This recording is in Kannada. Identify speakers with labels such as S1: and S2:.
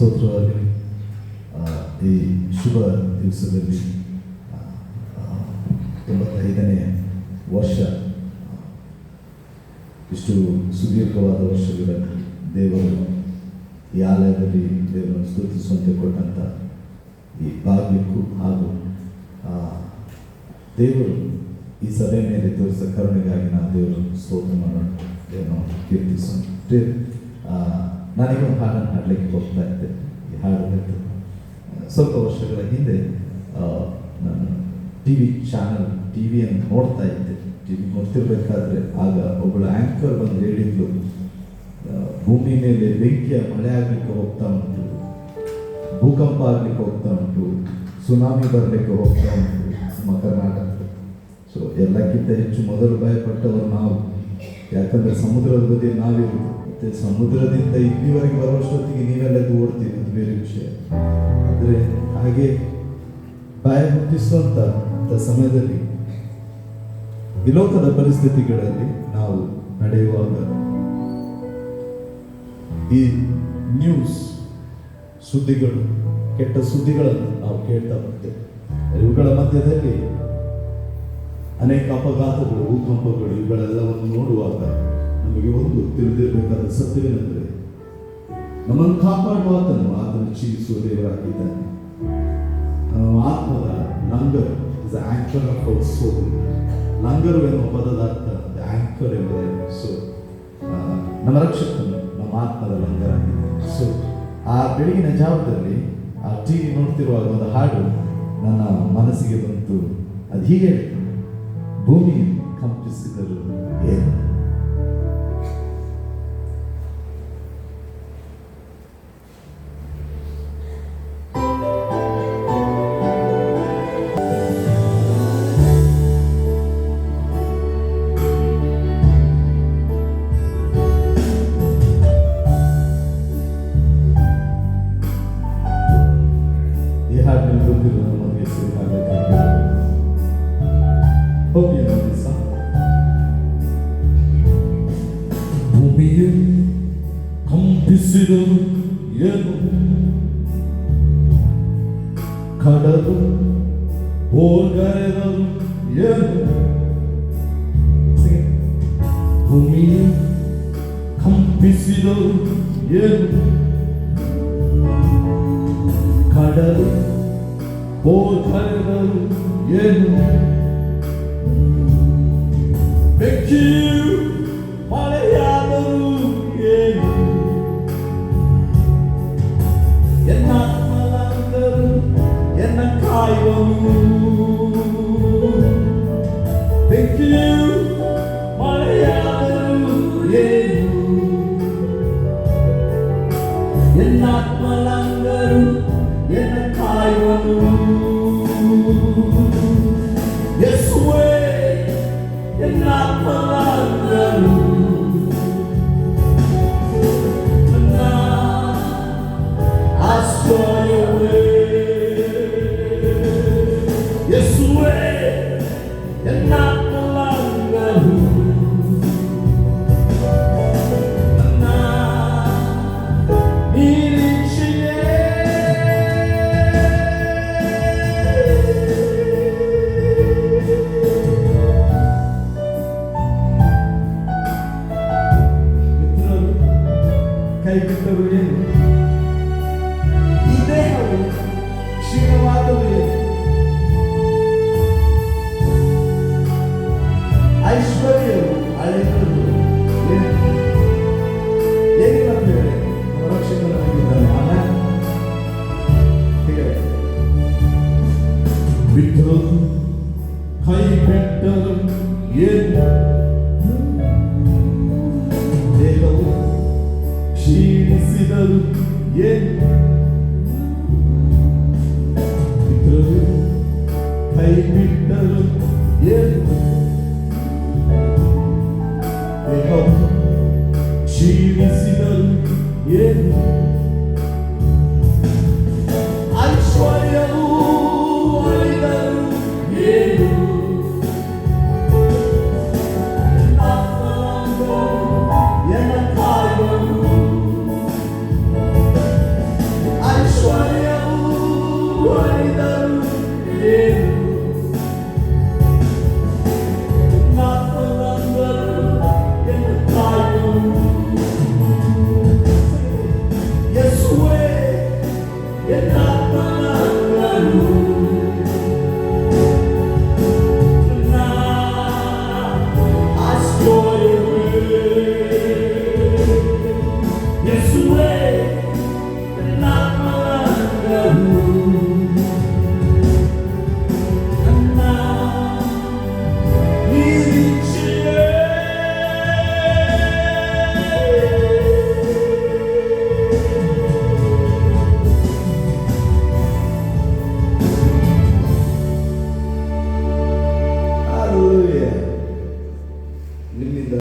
S1: ಸ್ತೋತ್ರವಾಗಲಿ. ಈ ಶುಭ ದಿವಸದಲ್ಲಿ 95ನೇ ವರ್ಷ, ಇಷ್ಟು ಸುದೀರ್ಘವಾದ ವರ್ಷಗಳಲ್ಲಿ ದೇವರು ಈ ಆಲಯದಲ್ಲಿ ದೇವರನ್ನು ಸ್ತುತಿಸುವಂತೆ ಕೊಟ್ಟಂಥ ಈ ಭಾಗ್ಯಕ್ಕೂ ಹಾಗೂ ದೇವರು ಈ ಸಭೆ ಮೇಲೆ ತೋರಿಸಿದ ಕರುಣೆಗಾಗಿ ನಾವು ದೇವರು ಸ್ತೋತ್ರ ಮಾಡೋಣ, ದೇವರನ್ನು ಕೀರ್ತಿಸೋಣ. ನಾನೀಗ ಒಂದು ಹಾಡನ್ನು ಹಾಡಲಿಕ್ಕೆ ಹೋಗ್ತಾ ಇದ್ದೆ. ಈ ಹಾಡು ಸ್ವಲ್ಪ ವರ್ಷಗಳ ಹಿಂದೆ ನಾನು ಟಿವಿಯನ್ನು ನೋಡ್ತಾ ಇದ್ದೆ. ಟಿವಿ ನೋಡ್ತಿರ್ಬೇಕಾದ್ರೆ ಆಗ ಒಬ್ಬಳು ಆ್ಯಂಕರ್ ಬಂದು ಹೇಳಿದ್ಲು, ಭೂಮಿ ಮೇಲೆ ಬೆಂಕಿಯ ಮಳೆ ಆಗಲಿಕ್ಕೆ ಹೋಗ್ತಾ ಉಂಟು, ಭೂಕಂಪ ಆಗಲಿಕ್ಕೆ ಹೋಗ್ತಾ ಉಂಟು, ಸುನಾಮಿ ಬರಲಿಕ್ಕೆ ಹೋಗ್ತಾ ಉಂಟು ನಮ್ಮ ಕರ್ನಾಟಕ. ಸೊ ಎಲ್ಲಕ್ಕಿಂತ ಹೆಚ್ಚು ಮೊದಲು ಭಯಪಟ್ಟವರು ನಾವು, ಯಾಕಂದರೆ ಸಮುದ್ರದ ಬದಿಯಲ್ಲಿ ನಾವಿರುವುದು. ಮತ್ತು ಸಮುದ್ರದಿಂದ ಇಲ್ಲಿವರೆಗೆ ಬರುವಷ್ಟೊತ್ತಿಗೆ ನೀವೆಲ್ಲದು ಓಡ್ತೀವಿ, ಅದು ಬೇರೆ ವಿಷಯ. ಆದರೆ ಹಾಗೆ ಭಯ ಹುಟ್ಟಿಸುವಂಥ ಸಮಯದಲ್ಲಿ ಈ ಲೋಕದ ಪರಿಸ್ಥಿತಿಗಳಲ್ಲಿ ನಾವು ನಡೆಯುವಾಗ ಈ ನ್ಯೂಸ್ ಸುದ್ದಿಗಳು, ಕೆಟ್ಟ ಸುದ್ದಿಗಳನ್ನು ನಾವು ಕೇಳ್ತಾ ಬರ್ತೇವೆ. ಇವುಗಳ ಮಧ್ಯದಲ್ಲಿ ಅನೇಕ ಅಪಘಾತಗಳು, ಭೂಕಂಪಗಳು, ಇವುಗಳೆಲ್ಲವನ್ನು ನೋಡುವಾಗ ನಮಗೆ ಒಂದು ತಿಳಿದಿರಬೇಕಾದ ಸತ್ಯವೇನೆಂದರೆ, ನಮ್ಮನ್ನು ಕಾಪಾಡುವ ಆತನು ಜೀವಿಸುವ ದೇವರಾಗಿದ್ದಾನೆ. ಆತ್ಮದ langar is anchor of our soul. ಲಂಗರು ಎನ್ನುವ ಪದದ ಅರ್ಥ ಆಂಕರ್ ಎಂಬುದಾಗಿದೆ. ಸೊ ನಮ್ಮ ರಕ್ಷಕನು ನಮ್ಮ ಆತ್ಮದ ಲಂಗರ್ ಆಗಿದ್ದಾನೆ. ಸೊ ಆ ಬೆಳಗಿನ ಜಾವದಲ್ಲಿ ಆ ಟಿವಿ ನೋಡ್ತಿರುವಾಗ ಒಂದು ಹಾಡು ನನ್ನ ಮನಸ್ಸಿಗೆ ಬಂತು. ಅದು ಹೀಗೆ ಹೇಳ್ತು, ಭೂಮಿ ಕಂಪಿಸಿದರು ಏನು. ಈ ಹಾಡಿನಲ್ಲಿ ಬಂದಿರುವ ನಮಗೆ ಭೂಮಿಯು ಕಂಪಿಸಿದರು ಏನು, ಕಡಲು ಹೋಗರೆದರು ಏನು. ಭೂಮಿಯು ಕಂಪಿಸಿದರು ಏನು, ಕಡಲು ಹೋಗರೆದರು ಏನು. ಬೆಂಕಿಯು ಮಳೆಯಾದರು ಏನು, ಎನ್ನ ಆತ್ಮಲಂಗರು ಎನ್ನ ಕಾಯುವನು. ಬೆಂಕಿಯು ಮಳೆಯಾದರು ಏನು, ಎನ್ನ ಆತ್ಮಲಂಗರು ಎನ್ನ ಕಾಯುವನು. ಯೇಸುವೇ ಎನ್ನ ಆತ್ಮಲಂಗರು ನನ್ನ ಆಶ್ರಯವೇ. ಯೇಸುವೇ ಎನ್ನ ಆತ್ಮಲಂಗರು ನನ್ನ ನಿರೀಕ್ಷೆಯೇ. ಕೈ ಬಿಟ್ಟರು ಏನು, ಈ ದೇಹವು ಕ್ಷೀಣವಾದರು ಏನು, ಐಶ್ವರ್ಯವು ಅಳೆದರು ಏನು. ಏನಿಲ್ಲ ಬೇರೆ ರಕ್ಷಕನಾಗಿದ್ದಾನೆ. ಆಮೇಲೆ ಬಿಟ್ಟರು, ಕೈ ಬಿಟ್ಟರು ಏನು, ದೇಹವು ಕ್ಷೀಣಿಸಿದರು ಏನು.